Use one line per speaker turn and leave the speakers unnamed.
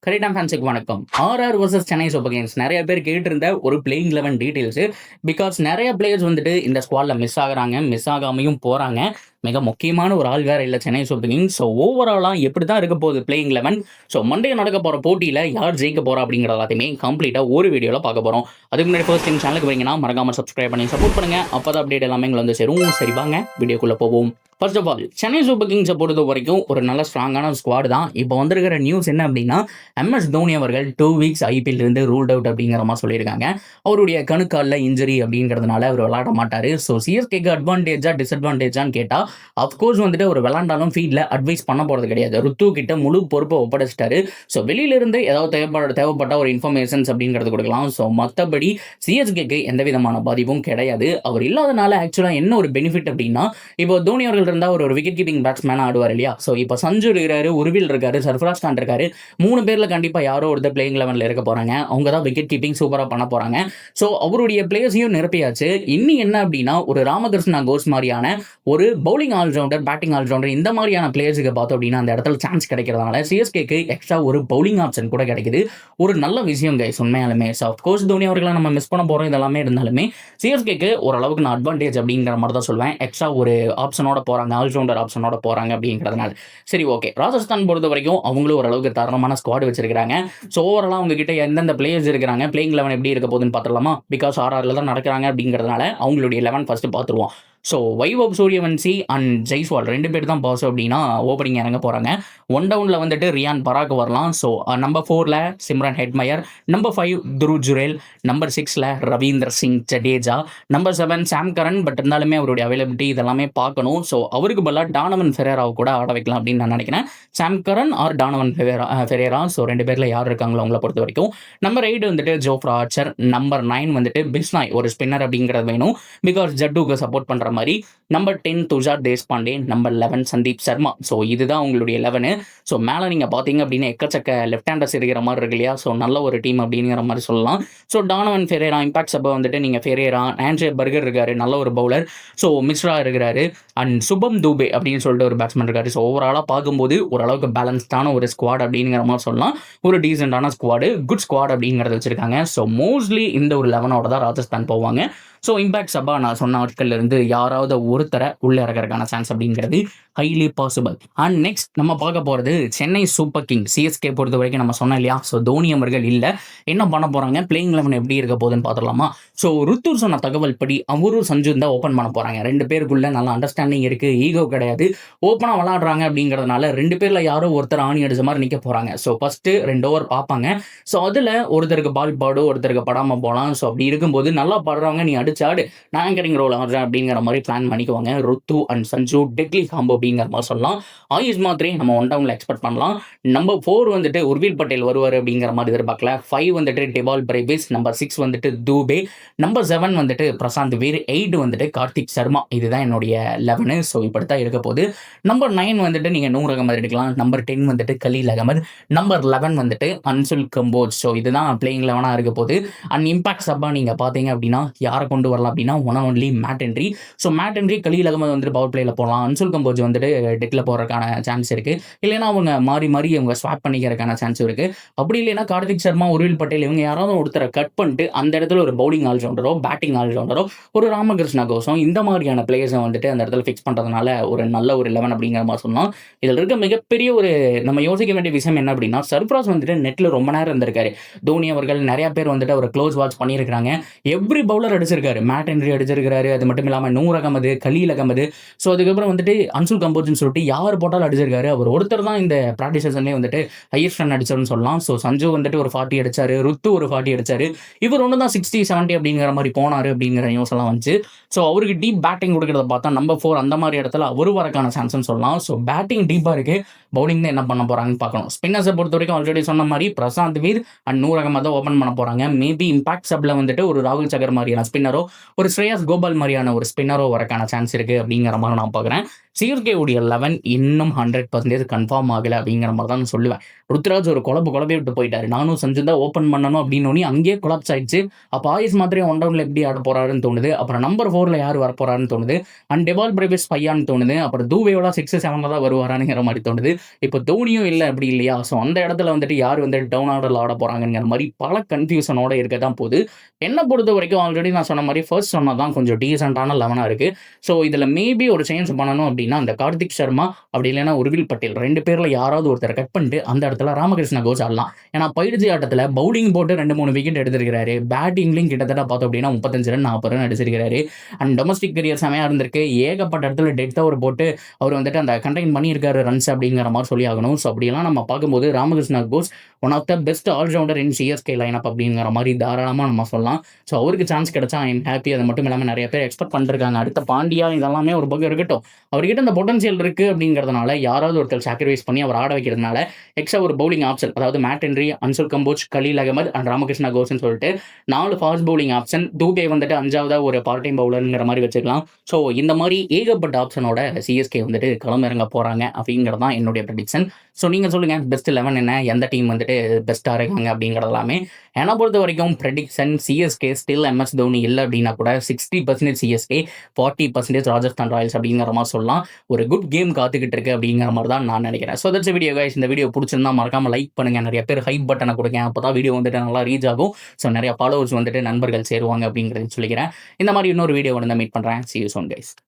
கிரேட்டாம் ஃபேன்ஸுக்கு வணக்கம். RR versus Chennai Super Kings நிறைய பேர் கேட்டிருந்த ஒரு பிளேயிங் 11 டீடைல்ஸ். பிகாஸ் நிறைய பிளேயர்ஸ் வந்துட்டு இந்த ஸ்குவாட்ல மிஸ் ஆகுறாங்க, மிஸ் ஆகாமையும் போறாங்க. மிக முக்கியமான ஒரு ஆள் வேற இல்லை சென்னை சூப்பர் கிங்ஸ். ஸோ ஓவராலாக எப்படி தான் இருக்க போகுது பிளேயிங் 11. ஸோ மண்டே நடக்க போகிற போட்டியில் யார் ஜெயிக்க போகிறா அப்படிங்கிற எல்லாத்தையுமே கம்ப்ளீட்டாக ஒரு வீடியோவில் பார்க்க போகிறோம். அதுக்கு முன்னாடி ஃபர்ஸ்ட் டைம் சேனலுக்கு வரீங்கன்னா மறக்காம சப்ஸ்கிரைப் பண்ணி சப்போர்ட் பண்ணுங்க. அப்போ தான் அப்டேட் எல்லாமே எங்களை வந்து சேரும். சரி வாங்க வீடியோக்குள்ளே போவோம். First of all Chennai super கிங்ஸை பொறுத்த வரைக்கும் ஒரு நல்ல ஸ்ட்ராங்கான ஸ்குவாட் தான். இப்போ வந்திருக்கிற நியூஸ் என்ன அப்படின்னா, MS தோனி அவர்கள் 2 வீக்ஸ் IPL இருந்து ரூல்ட் அவுட் அப்படிங்கிற மாதிரி சொல்லியிருக்காங்க. அவருடைய கணுக்காலில் இன்ஜுரி அப்படிங்கிறதுனால அவர் விளையாட மாட்டார். ஸோ சிஎஸ்கேக்கு அட்வான்டேஜா டிஸ்அட்வான்டேஜான்னு கேட்டால் அஃப்கோர்ஸ் வந்துட்டு ஒரு விளாண்டாலும் ஃபீல்டில் அட்வைஸ் பண்ண போகிறது கிடையாது. ருத்து கிட்ட முழு பொறுப்பை ஒப்படைச்சிட்டாரு. ஸோ வெளியிலிருந்து ஏதாவது தேவைப்பட்ட ஒரு இன்ஃபர்மேஷன்ஸ் அப்படிங்கிறது கொடுக்கலாம். ஸோ மற்றபடி சிஎஸ்கேக்கு எந்த விதமான பாதிப்பும் கிடையாது. அவர் இல்லாதனால ஆக்சுவலாக என்ன ஒரு பெனிஃபிட் அப்படின்னா, இப்போ தோனி அவர்கள் இருந்தால் ஒரு விக்கெட் கீப்பிங் பேட்ஸ்மேனாக ஆடுவார் இல்லையா. ஸோ இப்போ சஞ்சு இருக்காரு, உருவில் இருக்காரு, சர்ஃப்ராஸ் கான் இருக்காரு. 3 பேரில் கண்டிப்பாக யாரோ ஒருத்தர் பிளேயிங் 11ல் இருக்க போகிறாங்க. அவங்க தான் விக்கெட் கீப்பிங் சூப்பராக பண்ண போகிறாங்க. ஸோ அவருடைய பிளேயர்ஸையும் நிரப்பியாச்சு. இன்னி என்ன அப்படின்னா, ஒரு ராமகிருஷ்ணா கோஸ் மாதிரியான ஒரு பவுலிங் ஆல்ரவுண்டர், பேட்டிங் ஆல்ரவுண்டர், இந்த மாதிரியான பிளேயர்ஸுக்கு பார்த்தோம் அப்படின்னா அந்த இடத்துல சான்ஸ் கிடைக்கிறதுனால சிஎஸ்கேக்கு எக்ஸ்ட்ரா ஒரு பவுலிங் ஆப்ஷன் கூட கிடைக்குது. ஒரு நல்ல விஷயம் கைஸ் உண்மையாலுமே. ஸோ அஃப்கோர்ஸ் தோனி அவர்களை நம்ம மிஸ் பண்ண போகிறோம். இதெல்லாமே இருந்தாலுமே சிஎஸ்கேக்கு ஓரளவுக்கு நான் அட்வான்டேஜ் அப்படிங்கிற மாதிரி தான் சொல்வேன். எக்ஸ்ட்ரா ஒரு ஆப்ஷனோட போகிறாங்க, ஆல்ரவுண்டர் ஆப்ஷனோட போகிறாங்க அப்படிங்கிறதுனால. சரி ஓகே, ராஜஸ்தான் பொறுத்த வரைக்கும் அவங்களும் ஓரளவுக்கு தரமான ஸ்குவாட் வச்சிருக்காங்க. ஸோ ஓவராலாக அவங்க கிட்ட எந்தெந்த பிளேயர்ஸ் இருக்கிறாங்க, பிளேயிங் 11 எப்படி இருக்க போகுதுன்னு பார்த்துடலாமா. பிகாஸ் ஆர்ஆரில் தான் நடக்கிறாங்க அப்படிங்கிறதுனால அவங்களுடைய 11 ஃபர்ஸ்ட் பார்த்துருவோம். ஸோ வைபவ் சூரியவன்சி அண்ட் ஜெய்ஸ்வால் 2 பேர் தான் பாஸ் அப்படின்னா ஓப்பனிங் இறங்க போகிறாங்க. 1 டவுனில் வந்துட்டு ரியான் பராக் வரலாம். ஸோ நம்பர் 4ல் Shimron Hetmyer, number 5 Dhruv Jurel, number 6ல் Ravindra Singh Jadeja, number 7 Sam Curran. But இருந்தாலுமே அவருடைய அவைலபிலிட்டி இதெல்லாமே பார்க்கணும். ஸோ அவருக்கு பதிலாக டானவன் ஃபெரேராவை கூட ஆட வைக்கலாம் அப்படின்னு நான் நினைக்கிறேன். சாம் கரன் ஆர் டானவன் ஃபெரேரா. ஸோ 2 பேரில் யார் இருக்காங்களோ அவங்கள பொறுத்த வரைக்கும். நம்பர் 8 வந்துட்டு ஜோஃப்ரா ஆர்ச்சர். நம்பர் 9 வந்துட்டு பிஸ்னாய், ஒரு ஸ்பின்னர் அப்படிங்கிறது வேணும். பிகாஸ் ஜட்டுக்கு சப்போர்ட் பண்ணுற மாதிரி. Number 10 Tushar Deshpande, number 11 Sandeep Sharma. So இதுதான் உங்களுடைய 11. ஸோ மேலே நீங்கள் பார்த்தீங்க அப்படின்னா எக்கச்சக்க லெஃப்ட் ஹேண்டர்ஸ் இருக்கிற மாதிரி இருக்கு இல்லையா. ஸோ நல்ல ஒரு டீம் அப்படிங்கிற மாதிரி சொல்லலாம். ஸோ டானவன் ஃபெரேரா, இம்பாக்ட் சப்பை வந்துட்டு நீங்கள் ஃபெரேரா, ஆண்ட்ரே பர்கர் இருக்காரு, நல்ல ஒரு பவுலர். ஸோ மிஸ்ரா இருக்கிறாரு அண்ட் சுபம் தூபே அப்படின்னு சொல்லிட்டு ஒரு பேட்ஸ்மேன் இருக்காரு. ஸோ ஓவராலாக பார்க்கும்போது ஓரளவுக்கு பேலன்ஸ்டான ஒரு ஸ்குவாட் அப்படிங்கிற மாதிரி சொல்லலாம். ஒரு டீசெண்டான ஸ்குவாடு, குட் ஸ்குவாட் அப்படிங்கிறத வச்சிருக்காங்க. ஸோ மோஸ்ட்லி இந்த ஒரு 11ஓட தான் ராஜஸ்தான் போவாங்க. ஸோ இம்பாக்ட் சப்பா நான் சொன்ன ஆட்கள்ல இருந்து யாராவது ஒருத்தரை உள்ளே இறக்கிறதுக்கான சான்ஸ் அப்படிங்கிறது ஹைலி பாசிபிள். அண்ட் நெக்ஸ்ட் நம்ம பார்க்க போகிறது சென்னை சூப்பர் கிங். சிஎஸ்கே பொறுத்த வரைக்கும் நம்ம சொன்னோம் இல்லையா. ஸோ தோனி அவர்கள் இல்லை, என்ன பண்ண போகிறாங்க, பிளேயிங் 11 எப்படி இருக்க போகுதுன்னு பார்த்துடலாமா. ஸோ ருத்தூர் சொன்ன தகவல் படி அவரும் சஞ்சு தான் ஓப்பன் பண்ண போகிறாங்க. 2 பேருக்குள்ள நல்ல அண்டர்ஸ்டாண்டிங் இருக்குது, ஈகோ கிடையாது, ஓப்பனாக விளாடுறாங்க அப்படிங்கிறதுனால 2 பேரில் யாரோ ஒருத்தர் ஆணி அடிச்ச மாதிரி நிற்க போகிறாங்க. ஸோ ஃபஸ்ட்டு 2 ஓவர் பார்ப்பாங்க. ஸோ அதில் ஒருத்தருக்கு பால் பாடும், ஒருத்தருக்கு படாமல் போகலாம். ஸோ அப்படி இருக்கும்போது நல்லா படுறவங்க நீ அடிச்சாடு, நான் ஆங்கரிங் ரோல் ஆடுறேன் அப்படிங்கிற மாதிரி பிளான் பண்ணிக்குவாங்க. ருத்து அண்ட் சஞ்சு டெக்லி காம்போ அப்படிங்கிற மாதிரி சொல்லலாம். ஆயுஷ் மாத்ரே நம்ம 1 டவுனில் எக்ஸ்பெக்ட் பண்ணலாம். நம்பர் 4 வந்துட்டு உர்வில் பட்டேல் வருவார் அப்படிங்கிற மாதிரி எதிர்பார்க்கல. 5 வந்துட்டு டெவால் பிரேவிஸ், நம்பர் 6 வந்துட்டு தூபே, நம்பர் 7 வந்துட்டு பிரசாந்த் வீர், 8 வந்துட்டு கார்த்திக் சர்மா. இதுதான் என்னுடைய 11. ஸோ இப்படி தான் இருக்க போகுது. நம்பர் 9 வந்துட்டு நீங்கள் நூர் அகமது எடுக்கலாம். நம்பர் 10 வந்துட்டு கலீல் அகமது, நம்பர் 11 வந்துட்டு அன்சுல் கம்போஜ். ஸோ இதுதான் பிளேயிங் 11 இருக்க போகுது. அண்ட் இம்பாக்ட் சப்பா நீங்கள் பார்த்தீங்க அப்படின்னா யாரை கொண்டு வரலாம் அப்படின்னா one and only Matt Henry. So Matt Henry, Khaleel Ahmed வந்துட்டு பவர் பிளேயில் போடலாம். அன்சுல் கம்போஜ் வந்துட்டு டெக்கில் போகிறதுக்கான சான்ஸ் இருக்குது. இல்லைன்னா அவங்க மாறி அவங்க ஸ்வாப் பண்ணிக்கிறதுக்கான சான்ஸ் இருக்குது. அப்படி இல்லைன்னா கார்த்திக் சர்மா, உர்வில் பட்டேல் இவங்க யாராவது ஒருத்தரை கட் பண்ணிட்டு அந்த இடத்துல ஒரு பவுலிங் ஆல்ரவுண்டரோ, பேட்டிங் ஆல்ரவுண்டரோ, ஒரு ராமகிருஷ்ணா கோசம், இந்த மாதிரியான பிளேயர்ஸை வந்துட்டு அந்த இடத்துல ஃபிக்ஸ் பண்ணுறதுனால ஒரு நல்ல ஒரு 11 அப்படிங்கிற மாதிரி சொல்லலாம். இதில் இருக்க மிகப்பெரிய ஒரு நம்ம யோசிக்க வேண்டிய விஷயம் என்ன அப்படின்னா, சர்ஃப்ராஸ் வந்துட்டு நெட்டில் ரொம்ப நேரம் இருந்திருக்காரு. தோனி அவர்கள் நிறைய பேர் வந்துட்டு அவர் க்ளோஸ் வாட்ச் பண்ணியிருக்கிறாங்க. எவ்ரி பவுலர் அடிச்சிருக்காரு. மேட் ஹென்றி அடிச்சிருக்காரு. அது மட்டும் இல்லாமல் நூர் அகமது, கலீல் அகமது. ஸோ அதுக்கப்புறம் வந்துட்டு அன்சுல் கம்போஜ்னு சொல்லிட்டு யார் போட்டாலும் அடிச்சிருக்காரு. அவர் ஒருத்தர் தான் இந்த ப்ராக்டிஸ் செஷன்லேயே வந்துட்டு ஹையஸ்ட் ரன் அடிச்சாருன்னு சொல்லலாம். ஸோ சஞ்சு வந்துட்டு ஒரு 40 அடிச்சாரு, ருத்து ஒரு 40 அடிச்சாரு. இவர் ஒன்று தான் 60, 70 அப்படிங்கிற மாதிரி போனார் அப்படிங்கிற நியூஸ் எல்லாம் வந்துச்சு. ஸோ அவருக்கு டீப் பேட்டிங் கொடுக்கறத பார்த்தா நம்பர் 4 அந்த மாதிரி இடத்துல அவரு வரக்கான சான்ஸ்னு சொல்லலாம். ஸோ பேட்டிங் டீப்பாக இருக்கு, பவுலிங் தான் என்ன பண்ண போறாங்கன்னு பார்க்கணும். ஸ்பின்னர்ஸை பொறுத்த வரைக்கும் ஆல்ரெடி சொன்ன மாதிரி பிரசாந்த் வீர் அண்ட் நூர் அகமது ஓப்பன் பண்ண போறாங்க. மேபி இம்பாக்ட் சப்ல வந்துட்டு ஒரு ராகுல் சகர் மாதிரியான ஸ்பின்னரோ, பவுலரோ, ஒரு ஸ்ரேயாஸ் கோபால் மாதிரியான ஒரு ஸ்பின்னரோ வரக்கான சான்ஸ் இருக்கு அப்படிங்கிற மாரி நான் பார்க்குறேன். சிஎஸ்கே உடைய 11 இன்னும் 100% கன்ஃபார்ம் ஆகல அப்படிங்கிற மாரி தான் நான் சொல்லுவேன். ருத்ராஜ் ஒரு குழப்பி விட்டு போயிட்டாரு. நானும் சஞ்சு தான் ஓப்பன் பண்ணணும் அப்படின்னோனே அங்கேயே கொலாப்ஸ் ஆயிடுச்சு. அப்ப ஆயுஷ் மாத்திரையும் ஒன் டவுன்ல எப்படி ஆட போறாருன்னு தோணுது. அப்புறம் நம்பர் 4ல யார் வரப்போறாருன்னு தோணுது. அண்ட் டெவால் பிரேவிஸ் பையான்னு தோணுது. அப்புறம் தூவேயோட 6, 7ல தான் வருவாராங்கிற மாரி தோணுது. இப்போ தோனியும் இல்ல அப்படி இல்லையா? ஸோ அந்த இடத்துல வந்துட்டு யார் வந்து டவுன் ஆர்டர்ல ஆட போறாங்கங்கிற மாரி பல கன்ஃப்யூஷனோட இருக்க தான் போகுது. என்ன பொறுத்தவரைக்கும் ஆல்ரெடி நான் சொன்ன மாரி ஃபர்ஸ்ட் சொன்னது தான் கொஞ்சம் டீசென்ட்டான 11ஆ இருக்கு. ஸோ இதுல மேபி ஒரு சேஞ்ச் பண்ணணும் அப்படின்னா, அந்த கார்த்திக் சர்மா அப்படி இல்லைன்னா உர்வில் பட்டேல் 2 பேர்ல யாராவது ஒருத்தர கட் பண்ணிட்டு அந்த இடத்துல ராமகிருஷ்ண கோஸ் ஆடலாம். ஏன்னா பயிற்சி ஆட்டத்துல பவுலிங் போட்டு 2, 3 விக்கெட் எடுத்திருக்கிறாரு. பேட்டிங்லயும் கிட்டத்தட்ட பார்த்தோம் அப்படின்னா 35 ரன், 40 ரன் அடிச்சிருக்காரு. அண்ட் டொமஸ்டிக் கரியர் செமையா இருந்திருக்கு. ஏகப்பட்ட இடத்துல டெத் ஓவர் போட்டு அவர் வந்துட்டு அந்த கண்டெயின் பண்ணியிருக்காரு ரன்ஸ் அப்படிங்கிற மாதிரி சொல்லி ஆகணும். ஸோ அப்படியெல்லாம் நம்ம பார்க்கும்போது Ramakrishna Ghosh one of the best allrounder in CSK lineup அப்படிங்கிற மாதிரி தாராளமாக நம்ம சொல்லலாம். ஸோ அவருக்கு சான்ஸ் கிடைச்சா ஐ எம் ஹாப்பி. அது மட்டும் இல்லாமல் நிறைய பேர் எக்ஸ்பெக்ட் பண்ணிருக்காங்க. அடுத்த பாண்டியா இதெல்லாமே ஒரு பக்கம் இருக்கட்டும். அவர்கிட்ட அந்த பொட்டன்ஷியல் இருக்கு அப்படிங்கிறதுனால யாராவது ஒருத்தர் சாக்ரிஃபைஸ் பண்ணி அவர் ஆட வைக்கிறதுனால எக்ஸ்ட்ரா ஒரு பவுலிங் ஆப்ஷன், அதாவது Matt Henry, Anshul Kamboj, Khaleel Ahmed and Ramakrishna கோஸ்ன்னு சொல்லிட்டு 4 ஃபாஸ்ட் பவுலிங் ஆப்ஷன். தூபே வந்துட்டு 5ஆவதா ஒரு பார்ட் டைம் பவுலருங்கிற மாதிரி வச்சுக்கலாம். ஸோ இந்த மாதிரி ஏகப்பட்ட ஆப்ஷனோட சிஎஸ்கே வந்துட்டு களமிறங்க போறாங்க அப்படிங்கிறது தான் என்னுடைய ப்ரெடிக்ஷன். ஸோ நீங்க சொல்லுங்க பெஸ்ட் 11 என்ன, எந்த டீம் வந்துட்டு பெஸ்ட்டாக இருக்காங்க அப்படிங்கிறது எல்லாமே. என்னை பொறுத்த வரைக்கும் prediction CSK still MS Dhoni இல்லை அப்படின்னா கூட 60% சிஎஸ்கே, 40% ராஜஸ்தான் ராயல்ஸ் அப்படிங்கிற மாதிரி சொல்லலாம். ஒரு குட் கேம் காத்துக்கிட்டு இருக்கு அப்படிங்கிற மாதிரி தான் நான் நினைக்கிறேன். So that's video guys. இந்த வீடியோ பிடிச்சிருந்தா மறக்காம லைக் பண்ணுங்க. நிறைய பேர் ஹைப் பட்டனை கொடுங்க. அப்போ தான் வீடியோ வந்துட்டு நல்லா ரீச் ஆகும். ஸோ நிறைய ஃபாலோவர்ஸ் வந்துட்டு நண்பர்கள் சேருவாங்க அப்படிங்கிறது சொல்லிக்கிறேன். இந்த மாதிரி இன்னொரு வீடியோ வந்து மீட் பண்ணுறேன். See you soon guys.